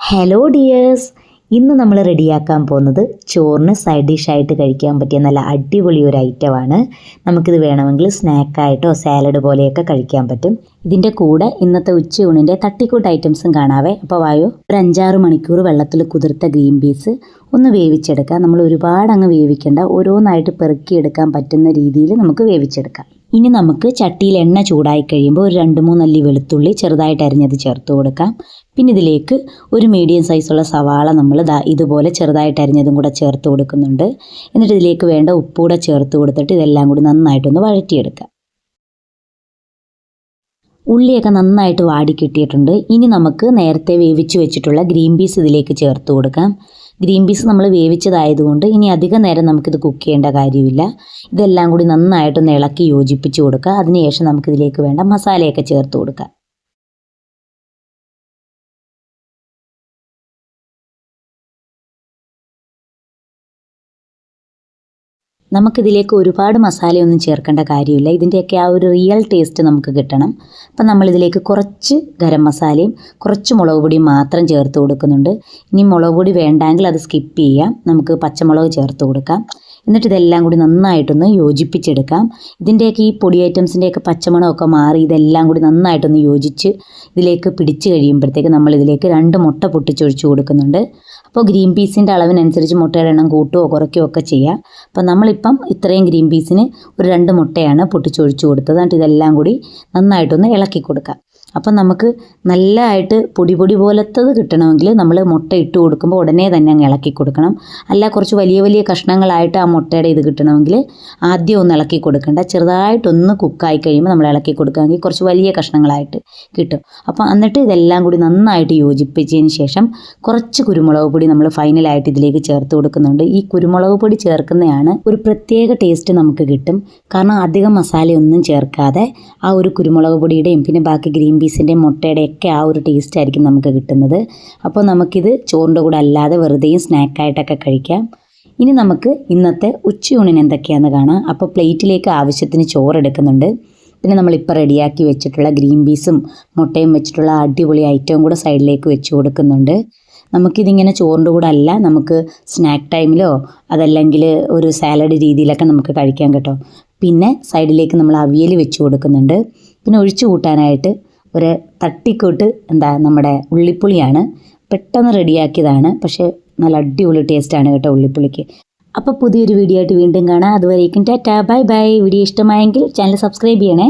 Hello dears, ഇന്ന് നമ്മൾ റെഡിയാക്കാൻ പോകുന്നത് ചോറിന് സൈഡ് ഡിഷായിട്ട് കഴിക്കാൻ പറ്റിയ നല്ല അടിപൊളി ഒരു ഐറ്റമാണ്. നമുക്കിത് വേണമെങ്കിൽ സ്നാക്കായിട്ടോ സാലഡ് പോലെയൊക്കെ കഴിക്കാൻ പറ്റും. ഇതിൻ്റെ കൂടെ ഇന്നത്തെ ഉച്ചയൂണിൻ്റെ തട്ടിക്കൂട്ട് ഐറ്റംസും കാണാവേ. അപ്പോൾ വായോ, ഒരു 5-6 മണിക്കൂർ വെള്ളത്തിൽ കുതിർത്ത ഗ്രീൻ പീസ് ഒന്ന് വേവിച്ചെടുക്കാം. നമ്മൾ ഒരുപാട് അങ്ങ് വേവിക്കേണ്ട, ഓരോന്നായിട്ട് പെറുക്കിയെടുക്കാൻ പറ്റുന്ന രീതിയിൽ നമുക്ക് വേവിച്ചെടുക്കാം. ഇനി നമുക്ക് ചട്ടിയിൽ എണ്ണ ചൂടായി കഴിയുമ്പോൾ ഒരു 2-3 അല്ലി വെളുത്തുള്ളി ചെറുതായിട്ട് അരിഞ്ഞത് ചേർത്ത് കൊടുക്കാം. പിന്നെ ഇതിലേക്ക് ഒരു മീഡിയം സൈസുള്ള സവാള നമ്മൾ ഇതുപോലെ ചെറുതായിട്ട് അരിഞ്ഞതും കൂടെ ചേർത്ത് കൊടുക്കുന്നുണ്ട്. എന്നിട്ട് ഇതിലേക്ക് വേണ്ട ഉപ്പ് കൂടെ ചേർത്ത് കൊടുത്തിട്ട് ഇതെല്ലാം കൂടി നന്നായിട്ടൊന്ന് വഴറ്റിയെടുക്കാം. ഉള്ളിയൊക്കെ നന്നായിട്ട് വാടി കിട്ടിയിട്ടുണ്ട്. ഇനി നമുക്ക് നേരത്തെ വേവിച്ച് വെച്ചിട്ടുള്ള ഗ്രീൻ പീസ് ഇതിലേക്ക് ചേർത്ത് കൊടുക്കാം. ഗ്രീൻ പീസ് നമ്മൾ വേവിച്ചതായതുകൊണ്ട് ഇനി അധികം നേരം നമുക്കിത് കുക്ക് ചെയ്യേണ്ട കാര്യമില്ല. ഇതെല്ലാം കൂടി നന്നായിട്ടൊന്ന് ഇളക്കി യോജിപ്പിച്ച് കൊടുക്കുക. അതിനുശേഷം നമുക്കിതിലേക്ക് വേണ്ട മസാലയൊക്കെ ചേർത്ത് കൊടുക്കാം. നമുക്കിതിലേക്ക് ഒരുപാട് മസാലയൊന്നും ചേർക്കേണ്ട കാര്യമില്ല. ഇതിൻ്റെയൊക്കെ ആ ഒരു റിയൽ ടേസ്റ്റ് നമുക്ക് കിട്ടണം. അപ്പം നമ്മളിതിലേക്ക് കുറച്ച് ഗരം മസാലയും കുറച്ച് മുളക് പൊടിയും മാത്രം ചേർത്ത് കൊടുക്കുന്നുണ്ട്. ഇനി മുളക് പൊടി വേണ്ടെങ്കിൽ അത് സ്കിപ്പ് ചെയ്യാം. നമുക്ക് പച്ചമുളക് ചേർത്ത് കൊടുക്കാം. എന്നിട്ട് ഇതെല്ലാം കൂടി നന്നായിട്ടൊന്ന് യോജിപ്പിച്ചെടുക്കാം. ഇതിൻ്റെയൊക്കെ ഈ പൊടി ഐറ്റംസിൻ്റെയൊക്കെ പച്ചമണമൊക്കെ മാറി ഇതെല്ലാം കൂടി നന്നായിട്ടൊന്ന് യോജിച്ച് ഇതിലേക്ക് പിടിച്ച് കഴിയുമ്പോഴത്തേക്ക് നമ്മളിതിലേക്ക് 2 മുട്ട പൊട്ടിച്ചൊഴിച്ച് കൊടുക്കുന്നുണ്ട്. അപ്പോൾ ഗ്രീൻ പീസിൻ്റെ അളവിനനുസരിച്ച് മുട്ടയുടെ എണ്ണം കൂട്ടുകയോ കുറയ്ക്കുകയോ ഒക്കെ ചെയ്യാം. അപ്പോൾ നമ്മളിപ്പം ഇത്രയും ഗ്രീൻ പീസിന് ഒരു 2 മുട്ടയാണ് പൊട്ടിച്ചൊഴിച്ച് കൊടുത്തത്. എന്നിട്ട് ഇതെല്ലാം കൂടി നന്നായിട്ടൊന്ന് ഇളക്കി കൊടുക്കാം. അപ്പം നമുക്ക് നല്ലതായിട്ട് പൊടി പോലത്തത് കിട്ടണമെങ്കിൽ നമ്മൾ മുട്ട ഇട്ട് കൊടുക്കുമ്പോൾ ഉടനെ തന്നെ അങ്ങ് ഇളക്കി കൊടുക്കണം. അല്ല കുറച്ച് വലിയ കഷ്ണങ്ങളായിട്ട് ആ മുട്ടയുടെ ഇത് കിട്ടണമെങ്കിൽ ആദ്യം ഒന്ന് ഇളക്കി കൊടുക്കേണ്ട. ചെറുതായിട്ടൊന്ന് കുക്കായി കഴിയുമ്പോൾ നമ്മൾ ഇളക്കി കൊടുക്കുകയാണെങ്കിൽ കുറച്ച് വലിയ കഷ്ണങ്ങളായിട്ട് കിട്ടും. അപ്പോൾ എന്നിട്ട് ഇതെല്ലാം കൂടി നന്നായിട്ട് യോജിപ്പിച്ചതിന് ശേഷം കുറച്ച് കുരുമുളക് പൊടി നമ്മൾ ഫൈനലായിട്ട് ഇതിലേക്ക് ചേർത്ത് കൊടുക്കുന്നുണ്ട്. ഈ കുരുമുളക് പൊടി ചേർക്കുന്നതാണ് ഒരു പ്രത്യേക ടേസ്റ്റ് നമുക്ക് കിട്ടും. കാരണം അധികം മസാലയൊന്നും ചേർക്കാതെ ആ ഒരു കുരുമുളക് പൊടിയുടെയും പിന്നെ ബാക്കി ഗ്രീൻ പീസിൻ്റെ മുട്ടയുടെയൊക്കെ ആ ഒരു ടേസ്റ്റ് ആയിരിക്കും നമുക്ക് കിട്ടുന്നത്. അപ്പോൾ നമുക്കിത് ചോറിൻ്റെ കൂടെ അല്ലാതെ വെറുതെയും സ്നാക്കായിട്ടൊക്കെ കഴിക്കാം. ഇനി നമുക്ക് ഇന്നത്തെ ഉച്ചയൂണിന് എന്തൊക്കെയാണെന്ന് കാണാം. അപ്പോൾ പ്ലേറ്റിലേക്ക് ആവശ്യത്തിന് ചോറെടുക്കുന്നുണ്ട്. പിന്നെ നമ്മളിപ്പോൾ റെഡിയാക്കി വെച്ചിട്ടുള്ള ഗ്രീൻ പീസും മുട്ടയും വെച്ചിട്ടുള്ള അടിപൊളി ഐറ്റവും കൂടെ സൈഡിലേക്ക് വെച്ച് കൊടുക്കുന്നുണ്ട്. നമുക്കിതിങ്ങനെ ചോറിൻ്റെ കൂടെ അല്ല, നമുക്ക് സ്നാക്ക് ടൈമിലോ അതല്ലെങ്കിൽ ഒരു സാലഡ് രീതിയിലൊക്കെ നമുക്ക് കഴിക്കാം കേട്ടോ. പിന്നെ സൈഡിലേക്ക് നമ്മൾ അവിയൽ വെച്ച് കൊടുക്കുന്നുണ്ട്. പിന്നെ ഒഴിച്ചു കൂട്ടാനായിട്ട് ഒരു തട്ടിക്കൂട്ട് നമ്മുടെ ഉള്ളിപ്പുളിയാണ്. പെട്ടെന്ന് റെഡിയാക്കിയതാണ്, പക്ഷേ നല്ല അടിപൊളി ടേസ്റ്റാണ് കേട്ടോ ഉള്ളിപ്പുളിക്ക്. അപ്പോൾ പുതിയൊരു വീഡിയോ ആയിട്ട് വീണ്ടും കാണാം. അതുവരേക്കും ടാറ്റാ ബൈ ബൈ. വീഡിയോ ഇഷ്ടമായെങ്കിൽ ചാനൽ സബ്സ്ക്രൈബ് ചെയ്യണേ.